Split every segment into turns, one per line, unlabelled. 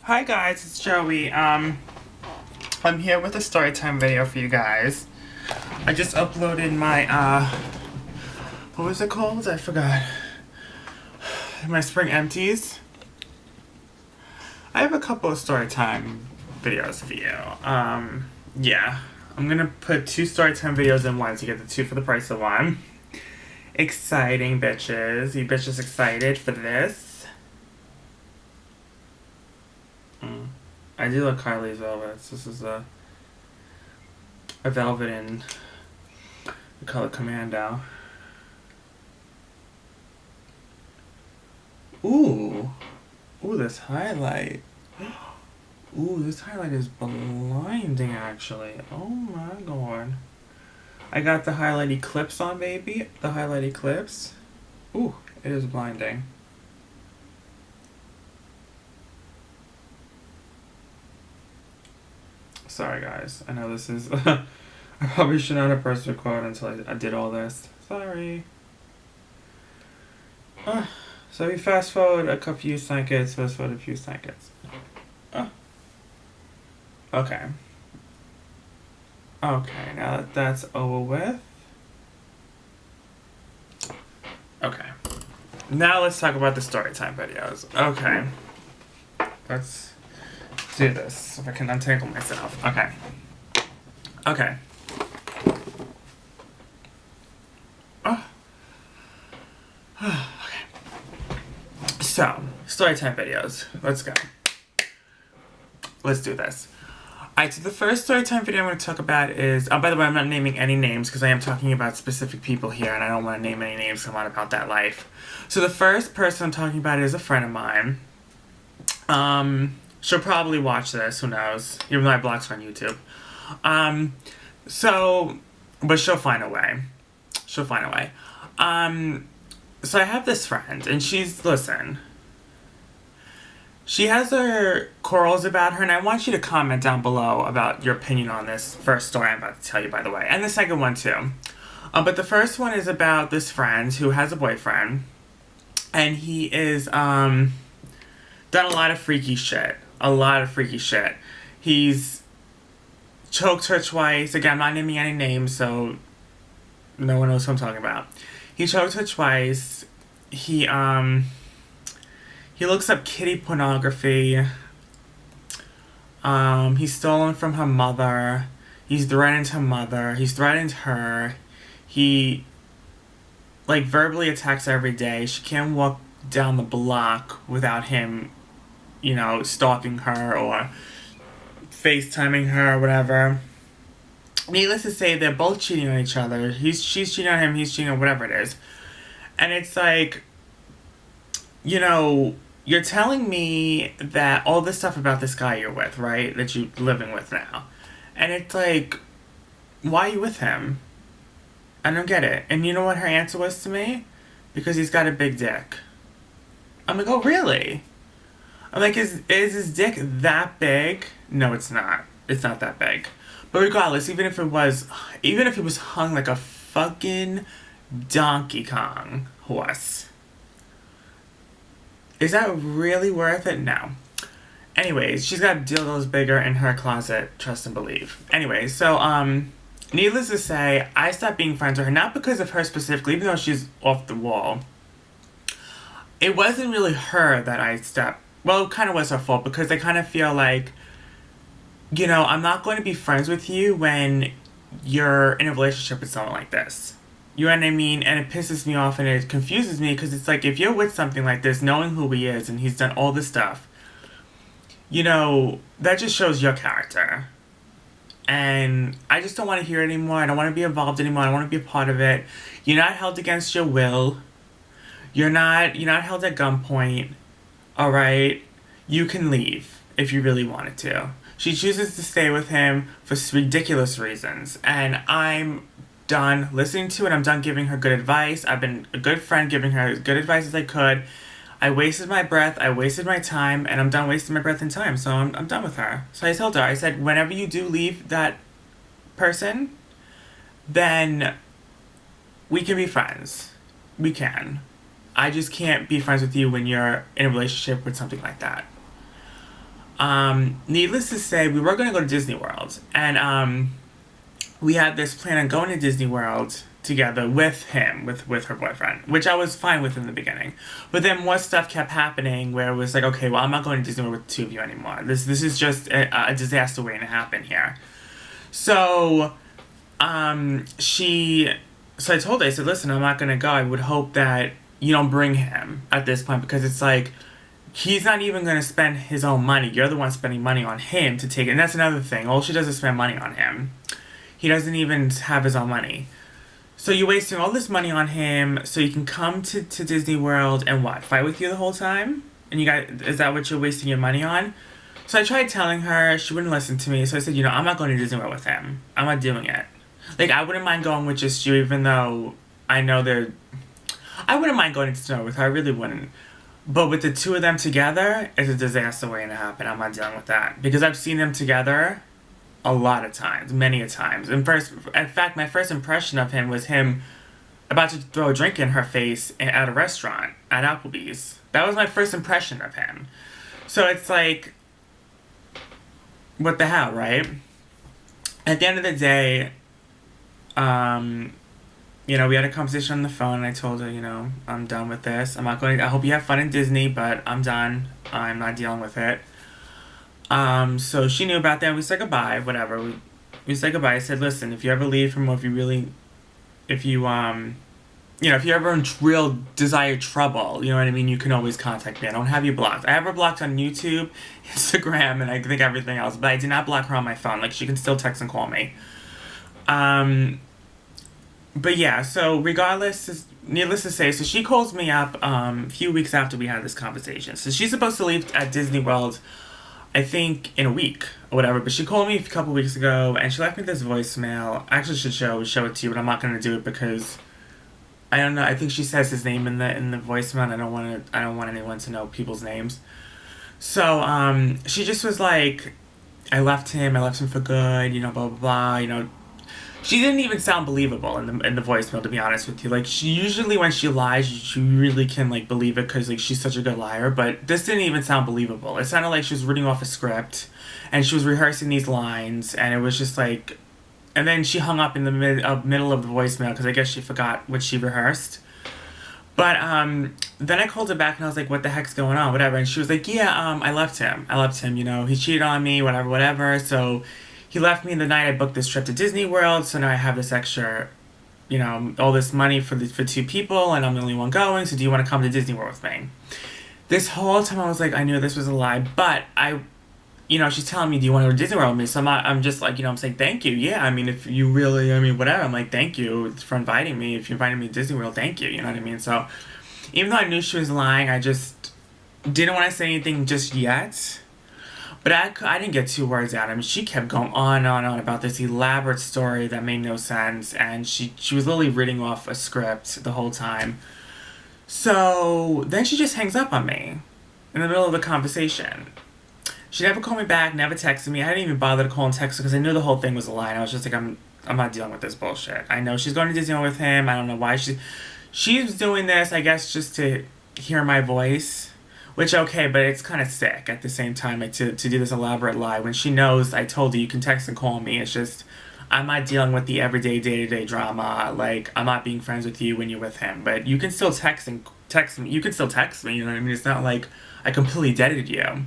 Hi guys, it's Joey. I'm here with a story time video for you guys. I just uploaded my what was it called? I forgot. My spring empties. I have a couple of story time videos for you. Yeah. I'm gonna put 2 story time videos in one to get the 2 for the price of 1. Exciting, bitches. You bitches excited for this? I do like Kylie's velvets. This is a velvet in the color Commando. Ooh. Ooh, this highlight. Ooh, this highlight is blinding, actually. Oh my god. I got the highlight eclipse on, baby. The highlight eclipse. Ooh, it is blinding. Sorry, guys. I know this is... I probably should not have pressed record until I did all this. Sorry. So we fast forward a few seconds. Fast forward a few seconds. Okay. Okay, now that that's over with. Okay. Now let's talk about the storytime videos. Okay. Let's do this, if I can untangle myself. Okay. Okay. Okay. So, storytime videos. Let's go. Let's do this. Alright, so the first storytime video I'm going to talk about is... by the way, I'm not naming any names because I am talking about specific people here and I don't want to name any names because I'm not about that life. So the first person I'm talking about is a friend of mine. She'll probably watch this, who knows, even though I blocked her on YouTube. But she'll find a way. She'll find a way. So I have this friend, and listen, she has her quarrels about her, and I want you to comment down below about your opinion on this first story I'm about to tell you, by the way, and the second one, too. But the first one is about this friend who has a boyfriend, and he is, done a lot of freaky shit. A lot of freaky shit. He's choked her twice. Again, I'm not naming any names, so no one knows who I'm talking about. He choked her twice. He looks up kitty pornography. He's stolen from her mother. He's threatened her mother. He's threatened her. He, verbally attacks her every day. She can't walk down the block without him, stalking her or FaceTiming her or whatever. Needless to say, they're both cheating on each other. She's cheating on him, he's cheating on whatever it is. And it's like, you're telling me that all this stuff about this guy you're with, right? That you're living with now. And it's like, why are you with him? I don't get it. And you know what her answer was to me? Because he's got a big dick. I'm like, oh, really? I'm like, is his dick that big? No, it's not. It's not that big. But regardless, even if it was hung like a fucking Donkey Kong horse, is that really worth it? No. Anyways, she's got dildos bigger in her closet, trust and believe. Anyway, so, needless to say, I stopped being friends with her, not because of her specifically, even though she's off the wall. It wasn't really her that I stopped. Well, it kind of was her fault, because I kind of feel like, I'm not going to be friends with you when you're in a relationship with someone like this. You know what I mean? And it pisses me off and it confuses me because it's like, if you're with something like this, knowing who he is and he's done all this stuff, that just shows your character. And I just don't want to hear it anymore. I don't want to be involved anymore. I don't want to be a part of it. You're not held against your will. You're not held at gunpoint. Alright? You can leave if you really wanted to. She chooses to stay with him for ridiculous reasons. And I'm done listening to it. I'm done giving her good advice. I've been a good friend giving her as good advice as I could. I wasted my breath. I wasted my time. And I'm done wasting my breath and time. So I'm done with her. So I told her. I said, whenever you do leave that person, then we can be friends. We can. I just can't be friends with you when you're in a relationship with something like that. Needless to say, we were going to go to Disney World. And we had this plan on going to Disney World together with him, with her boyfriend, which I was fine with in the beginning. But then more stuff kept happening where it was like, okay, well, I'm not going to Disney World with the two of you anymore. This is just a disaster waiting to happen here. So, so I told her, I said, listen, I'm not going to go. I would hope that you don't bring him at this point, because it's like, he's not even going to spend his own money. You're the one spending money on him to take it. And that's another thing. All she does is spend money on him. He doesn't even have his own money. So you're wasting all this money on him so you can come to Disney World and what? Fight with you the whole time? And is that what you're wasting your money on? So I tried telling her, she wouldn't listen to me. So I said, I'm not going to Disney World with him. I'm not doing it. Like, I wouldn't mind going with just you, even though I know I wouldn't mind going to Disney World with her. I really wouldn't. But with the two of them together, it's a disaster waiting to happen. I'm not dealing with that. Because I've seen them together a lot of times, many a times. In fact, my first impression of him was him about to throw a drink in her face at a restaurant, at Applebee's. That was my first impression of him. So it's like, what the hell, right? At the end of the day, we had a conversation on the phone, and I told her, I'm done with this. I hope you have fun in Disney, but I'm done. I'm not dealing with it. So she knew about that. We said goodbye, whatever. We said goodbye. I said, listen, if you ever leave from, if you ever in real desire trouble, you know what I mean, you can always contact me. I don't have you blocked. I have her blocked on YouTube, Instagram, and I think everything else, but I did not block her on my phone. Like, she can still text and call me. But yeah, so needless to say, so she calls me up a few weeks after we had this conversation. So she's supposed to leave at Disney World, I think, in a week or whatever. But she called me a couple weeks ago, and she left me this voicemail. I actually should show it to you, but I'm not going to do it because I don't know. I think she says his name in the voicemail, and I don't want anyone to know people's names. So she just was like, I left him for good, blah blah blah, She didn't even sound believable in the voicemail, to be honest with you. Like, she usually, when she lies, you really can, like, believe it because, like, she's such a good liar. But this didn't even sound believable. It sounded like she was reading off a script, and she was rehearsing these lines, and it was just, like... And then she hung up in the middle of the voicemail because I guess she forgot what she rehearsed. But then I called her back, and I was like, what the heck's going on, whatever. And she was like, yeah, I left him, he cheated on me, whatever, so... He left me the night I booked this trip to Disney World, so now I have this extra, all this money for two people, and I'm the only one going, so do you want to come to Disney World with me? This whole time I was like, I knew this was a lie, but she's telling me, do you want to go to Disney World with me? So I'm just like, I'm saying, thank you, yeah, I mean, if you really, whatever, I'm like, thank you for inviting me, if you invited me to Disney World, thank you, you know what I mean? So, even though I knew she was lying, I just didn't want to say anything just yet. But I didn't get 2 words out. I mean, she kept going on and on about this elaborate story that made no sense. And she was literally reading off a script the whole time. So then she just hangs up on me in the middle of the conversation. She never called me back, never texted me. I didn't even bother to call and text her because I knew the whole thing was a lie. And I was just like, I'm not dealing with this bullshit. I know she's going to Disney with him. I don't know why she's doing this, I guess, just to hear my voice. Which, okay, but it's kind of sick at the same time, like, to do this elaborate lie when she knows I told you can text and call me. It's just, I'm not dealing with the everyday, day-to-day drama. Like, I'm not being friends with you when you're with him. But you can still text me. You can still text me, you know what I mean? It's not like I completely deaded you. And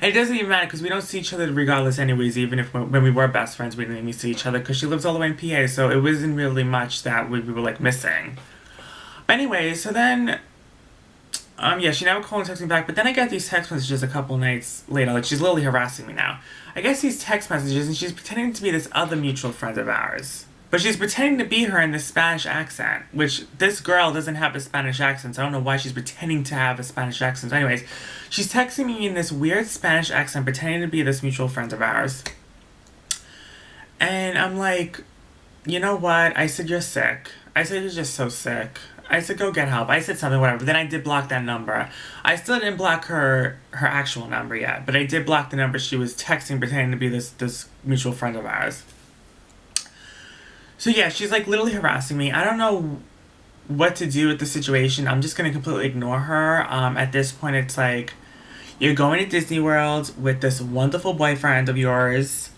it doesn't even matter because we don't see each other regardless anyways, even if when we were best friends, we didn't even see each other because she lives all the way in PA, so it wasn't really much that we were, like, missing. But anyway, so then... she never called and texted me back, but then I got these text messages a couple nights later, like, she's literally harassing me now. I guess these text messages, and she's pretending to be this other mutual friend of ours. But she's pretending to be her in this Spanish accent, which this girl doesn't have a Spanish accent, so I don't know why she's pretending to have a Spanish accent. Anyways, she's texting me in this weird Spanish accent, pretending to be this mutual friend of ours. And I'm like, you know what? I said, you're sick. I said, you're just so sick. I said, go get help. I said something, whatever. Then I did block that number. I still didn't block her actual number yet, but I did block the number she was texting, pretending to be this mutual friend of ours. So yeah, she's, like, literally harassing me. I don't know what to do with the situation. I'm just gonna completely ignore her. At this point, it's like, You're going to Disney World with this wonderful boyfriend of yours.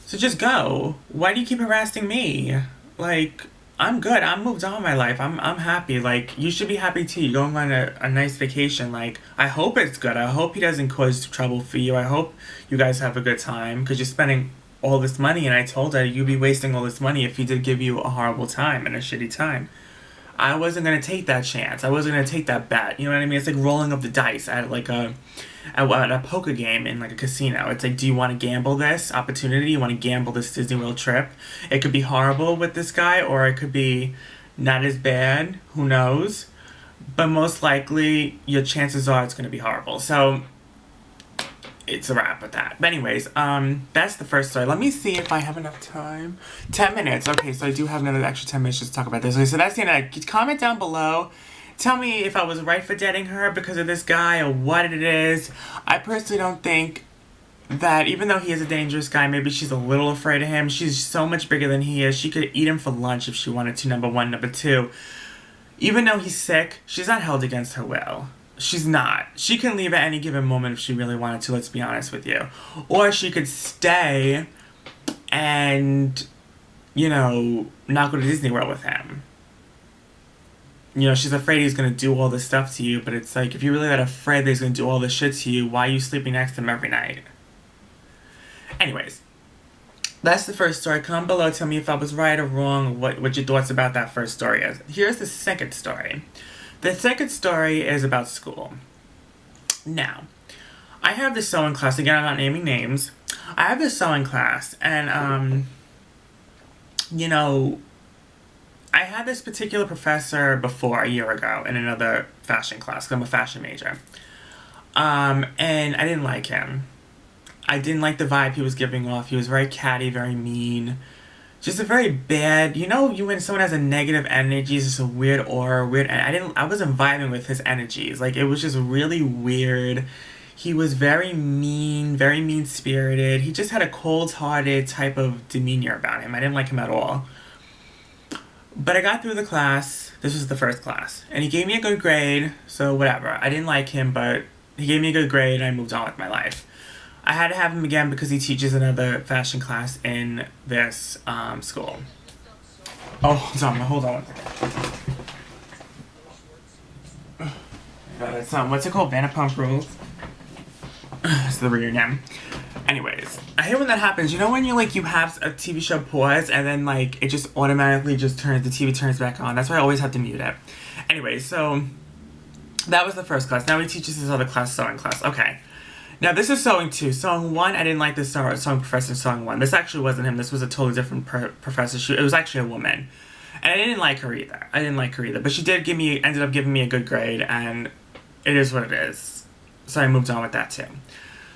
So just go. Why do you keep harassing me? Like, I'm good. I'm moved on in my life. I'm happy. Like, you should be happy too. You're going on a nice vacation. Like, I hope it's good. I hope he doesn't cause trouble for you. I hope you guys have a good time because you're spending all this money. And I told her you'd be wasting all this money if he did give you a horrible time and a shitty time. I wasn't gonna take that chance. I wasn't gonna take that bet. You know what I mean? It's like rolling up the dice at like at a poker game in like a casino. It's like, do you want to gamble this opportunity? You want to gamble this Disney World trip? It could be horrible with this guy, or it could be not as bad. Who knows? But most likely, your chances are it's gonna be horrible. So it's a wrap with that. But anyways, that's the first story. Let me see if I have enough time. 10 minutes. Okay, so I do have another extra 10 minutes just to talk about this. Okay, so that's the end of that. Comment down below. Tell me if I was right for dating her because of this guy or what it is. I personally don't think that even though he is a dangerous guy, maybe she's a little afraid of him. She's so much bigger than he is. She could eat him for lunch if she wanted to, number one. Number two, even though he's sick, she's not held against her will. She's not. She can leave at any given moment if she really wanted to, let's be honest with you. Or she could stay and, you know, not go to Disney World with him. You know, she's afraid he's going to do all this stuff to you, but it's like, if you're really that afraid that he's going to do all this shit to you, why are you sleeping next to him every night? Anyways, that's the first story. Comment below, tell me if I was right or wrong, what your thoughts about that first story is. Here's the second story. The second story is about school. Now, I have this sewing class. Again, I'm not naming names. I have this sewing class, and, you know, I had this particular professor before, a year ago, in another fashion class, because I'm a fashion major. And I didn't like him. I didn't like the vibe he was giving off. He was very catty, very mean. Just a very bad, you know, when someone has a negative energy, it's just a weird aura, I wasn't vibing with his energies. Like, it was just really weird. He was very mean-spirited. He just had a cold-hearted type of demeanor about him. I didn't like him at all. But I got through the class. This was the first class. And he gave me a good grade, so whatever. I didn't like him, but he gave me a good grade and I moved on with my life. I had to have him again because he teaches another fashion class in this school. Oh, hold on one second. It's what's it called? Vanderpump Rules. It's the reunion. Anyways, I hate when that happens. You know when you have a TV show pause and then it just automatically just turns, the TV turns back on. That's why I always have to mute it. Anyways, so that was the first class. Now he teaches this other class, sewing class. Okay. Now, this is sewing 2. Sewing 1, I didn't like this sewing professor in sewing 1. This actually wasn't him. This was a totally different professor. It was actually a woman. And I didn't like her either. But she did ended up giving me a good grade, and it is what it is. So I moved on with that, too.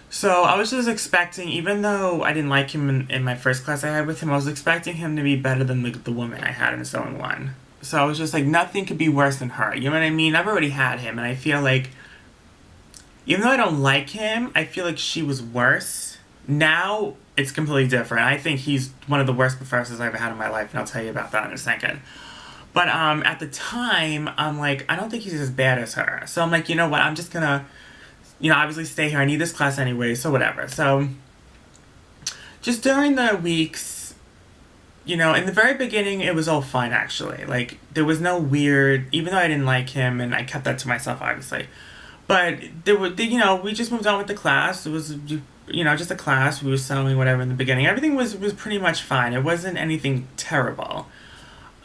So I was just expecting, even though I didn't like him in my first class I had with him, I was expecting him to be better than the woman I had in sewing 1. So I was just like, nothing could be worse than her. You know what I mean? I've already had him, and I feel like even though I don't like him, I feel like she was worse. Now, it's completely different. I think he's one of the worst professors I've ever had in my life, and I'll tell you about that in a second. But at the time, I'm like, I don't think he's as bad as her. So I'm like, you know what, I'm just gonna, obviously stay here. I need this class anyway, so whatever. So, just during the weeks, in the very beginning, it was all fine, actually. There was no weird, even though I didn't like him, and I kept that to myself, obviously. But we just moved on with the class. It was, just a class. We were sewing, whatever, in the beginning. Everything was pretty much fine. It wasn't anything terrible.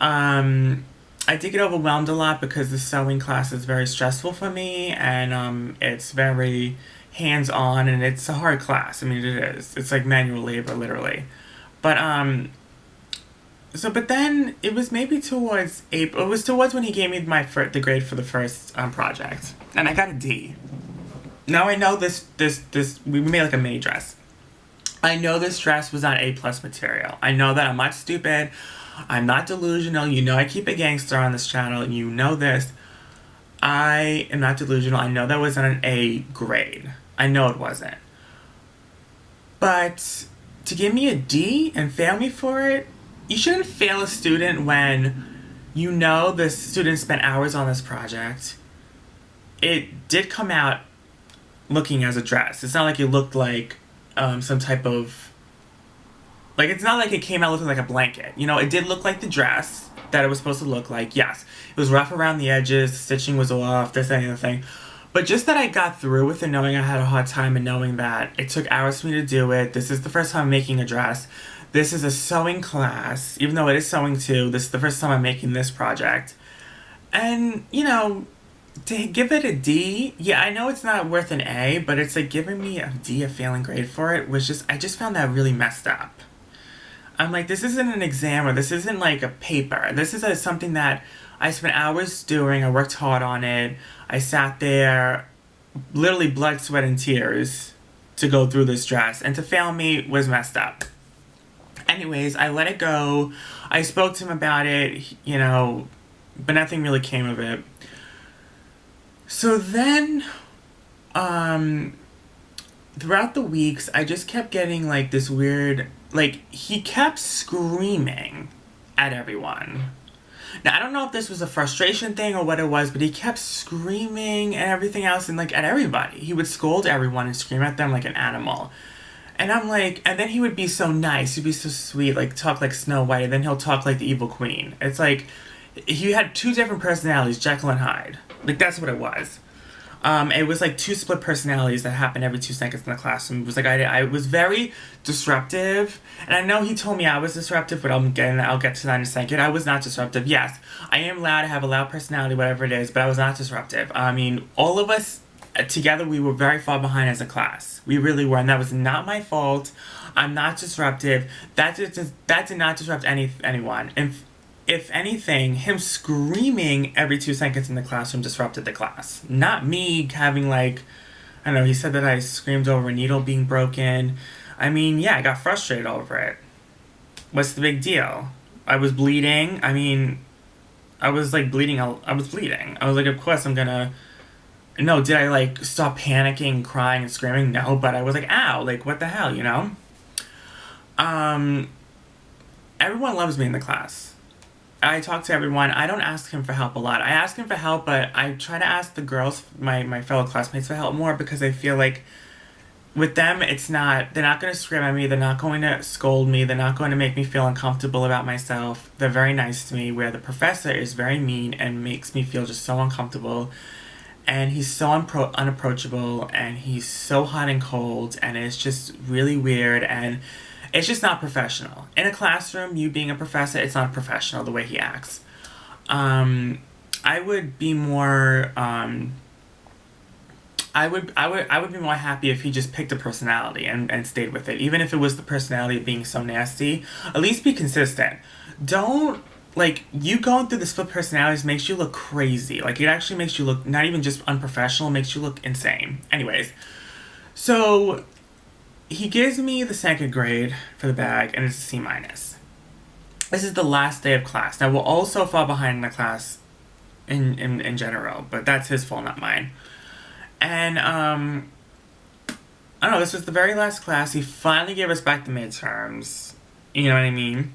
I did get overwhelmed a lot because the sewing class is very stressful for me, and it's very hands-on, and it's a hard class. I mean, it is. It's like manual labor, literally. But but then it was maybe towards April. It was towards when he gave me the grade for the first project, and I got a D. Now I know this. We made a mini dress. I know this dress was not A+ material. I know that I'm not stupid. I'm not delusional. I keep it gangster on this channel, and you know this. I am not delusional. I know that wasn't an A grade. I know it wasn't. But to give me a D and fail me for it. You shouldn't fail a student when the student spent hours on this project. It did come out looking as a dress. It's not like it looked like some type of, like, it's not like it came out looking like a blanket. You know, it did look like the dress that it was supposed to look like. Yes, it was rough around the edges, the stitching was off, this, that, and the other thing. But just that I got through with it, knowing I had a hard time and knowing that it took hours for me to do it. This is the first time I'm making a dress. This is a sewing class. Even though it is sewing too, this is the first time I'm making this project. And, you know, to give it a D, yeah, I know it's not worth an A, but it's like giving me a D, a failing grade for it, was just, I just found that really messed up. I'm like, this isn't an exam or this isn't like a paper. This is something that I spent hours doing. I worked hard on it. I sat there, literally blood, sweat, and tears to go through this dress. And to fail me was messed up. Anyways, I let it go. I spoke to him about it, you know, but nothing really came of it. So then, throughout the weeks, I just kept getting like this weird, like, he kept screaming at everyone. Now, I don't know if this was a frustration thing or what it was, but he kept screaming and everything else and, like, at everybody. He would scold everyone and scream at them like an animal. And I'm like, and then he would be so nice. He'd be so sweet, like, talk like Snow White, and then he'll talk like the evil queen. It's like, he had two different personalities, Jekyll and Hyde. Like, that's what it was. It was like two split personalities that happened every 2 seconds in the classroom. It was like I was very disruptive, and I know he told me I was disruptive, but I'll get to that in a second. I was not disruptive. Yes, I am loud. I have a loud personality, whatever it is, but I was not disruptive. I mean, all of us together, we were very far behind as a class. We really were, and that was not my fault. I'm not disruptive. That did not disrupt anyone. And if anything, him screaming every 2 seconds in the classroom disrupted the class. Not me having, like, I don't know, he said that I screamed over a needle being broken. I mean, yeah, I got frustrated over it. What's the big deal? I was bleeding. I mean, I was, like, bleeding. I was bleeding. I was like, of course I'm gonna... No, did I, like, stop panicking, crying, and screaming? No, but I was like, ow, like, what the hell, you know? Everyone loves me in the class. I talk to everyone. I don't ask him for help a lot. I ask him for help, but I try to ask the girls, my fellow classmates, for help more because I feel like with them, they're not going to scream at me. They're not going to scold me. They're not going to make me feel uncomfortable about myself. They're very nice to me, where the professor is very mean and makes me feel just so uncomfortable. And he's so unapproachable, and he's so hot and cold, and it's just really weird, and it's just not professional. In a classroom, you being a professor, it's not professional the way he acts. I would be more, I would be more happy if he just picked a personality and stayed with it. Even if it was the personality of being so nasty, at least be consistent. Don't, like, you going through the split personalities makes you look crazy. Like, it actually makes you look not even just unprofessional, makes you look insane. Anyways, so he gives me the second grade for the bag, and it's a C-. This is the last day of class. Now, we're all so far behind in the class in general, but that's his fault, not mine. And, I don't know, this was the very last class. He finally gave us back the midterms. You know what I mean?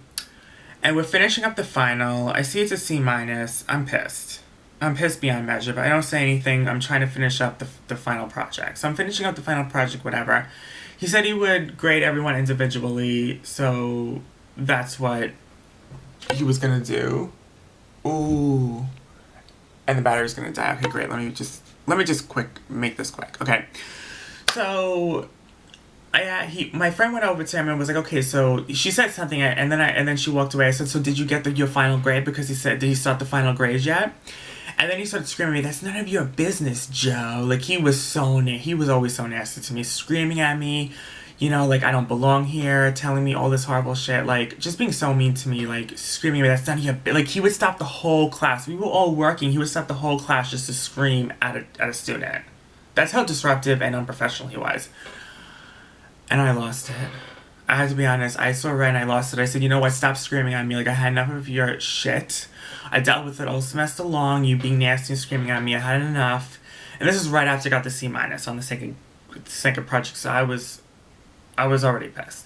And we're finishing up the final. I see it's a C-. I'm pissed. I'm pissed beyond measure, but I don't say anything. I'm trying to finish up the final project. So I'm finishing up the final project, whatever. He said he would grade everyone individually, so that's what he was gonna do. Ooh. And the battery's gonna die. Okay, great. Let me just make this quick. Okay. So my friend went over to him and was like, okay, so she said something, and then she walked away. I said, so did you get your final grade? Because he said, did he start the final grades yet? And then he started screaming at me, that's none of your business, Joe. Like, he was always so nasty to me, screaming at me, you know, like, I don't belong here, telling me all this horrible shit, like, just being so mean to me, like, screaming at me, that's none of your like, he would stop the whole class. We were all working, he would stop the whole class just to scream at a student. That's how disruptive and unprofessional he was. And I lost it. I have to be honest, I saw red and I lost it. I said, you know what, stop screaming at me. Like, I had enough of your shit. I dealt with it all semester long, you being nasty and screaming at me. I had enough. And this is right after I got the C- on the second project, so I was already pissed.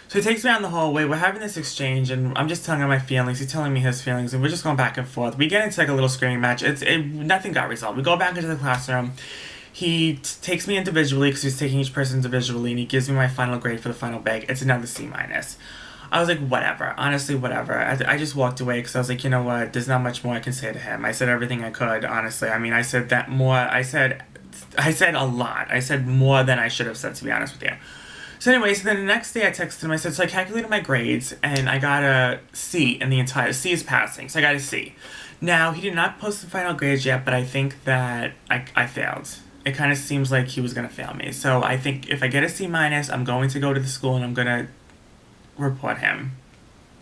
So he takes me out in the hallway, we're having this exchange, and I'm just telling him my feelings, he's telling me his feelings, and we're just going back and forth. We get into like a little screaming match. Nothing got resolved. We go back into the classroom. takes me individually because he's taking each person individually, and he gives me my final grade for the final bag. It's another C minus. I was like, whatever. Honestly, whatever. I just walked away because I was like, you know what? There's not much more I can say to him. I said everything I could, honestly. I mean, I said that more. I said a lot. I said more than I should have said, to be honest with you. So anyways, then the next day I texted him. I said, so I calculated my grades, and I got a C in the entire. C is passing, so I got a C. Now, he did not post the final grades yet, but I think that I failed. It kind of seems like he was going to fail me. So I think if I get a C minus, I'm going to go to the school and I'm going to report him.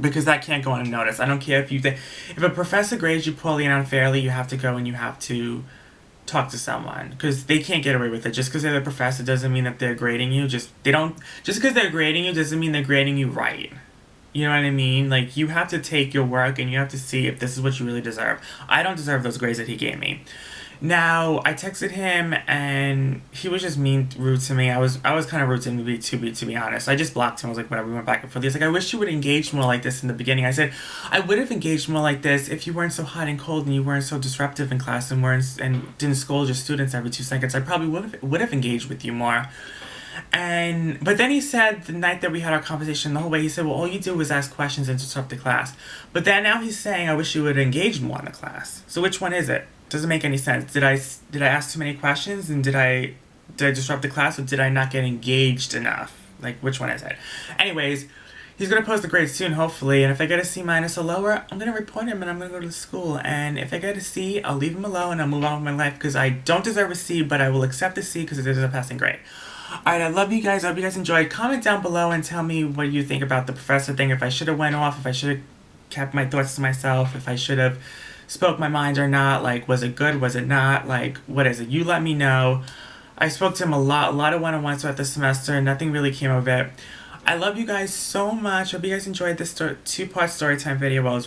Because that can't go unnoticed. I don't care if if a professor grades you poorly and unfairly, you have to go and you have to talk to someone. Because they can't get away with it. Just because they're the professor doesn't mean that they're grading you. Just because they're grading you doesn't mean they're grading you right. You know what I mean? Like, you have to take your work and you have to see if this is what you really deserve. I don't deserve those grades that he gave me. Now, I texted him and he was just rude to me. I was kind of rude to him to be honest. I just blocked him. I was like, whatever, we went back and forth. He's like, I wish you would engage more like this in the beginning. I said, I would have engaged more like this if you weren't so hot and cold and you weren't so disruptive in class and didn't scold your students every 2 seconds. I probably would have engaged with you more. But then he said the night that we had our conversation, the whole way, he said, well, all you do was ask questions and disrupt the class. But then now he's saying, I wish you would engage more in the class. So which one is it? Doesn't make any sense. Did I ask too many questions and did I disrupt the class, or did I not get engaged enough? Like, which one is it? Anyways, he's going to post the grades soon, hopefully. And if I get a C minus or lower, I'm going to report him and I'm going to go to the school. And if I get a C, I'll leave him alone and I'll move on with my life because I don't deserve a C, but I will accept a C because it is a passing grade. Alright, I love you guys. I hope you guys enjoyed. Comment down below and tell me what you think about the professor thing. If I should have went off, if I should have kept my thoughts to myself, if I should have spoke my mind or not. Like, was it good? Was it not? Like, what is it? You let me know. I spoke to him a lot of one-on-ones throughout the semester, and nothing really came of it. I love you guys so much. Hope you guys enjoyed this two-part storytime video. Well,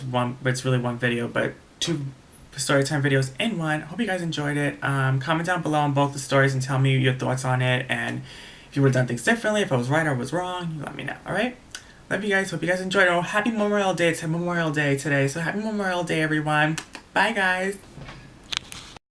it's really one video, but 2 storytime videos in one. Hope you guys enjoyed it. Comment down below on both the stories and tell me your thoughts on it, and if you would have done things differently, if I was right or was wrong, you let me know. Alright? Love you guys. Hope you guys enjoyed it. Oh, happy Memorial Day. It's Memorial Day today, so happy Memorial Day, everyone. Bye, guys.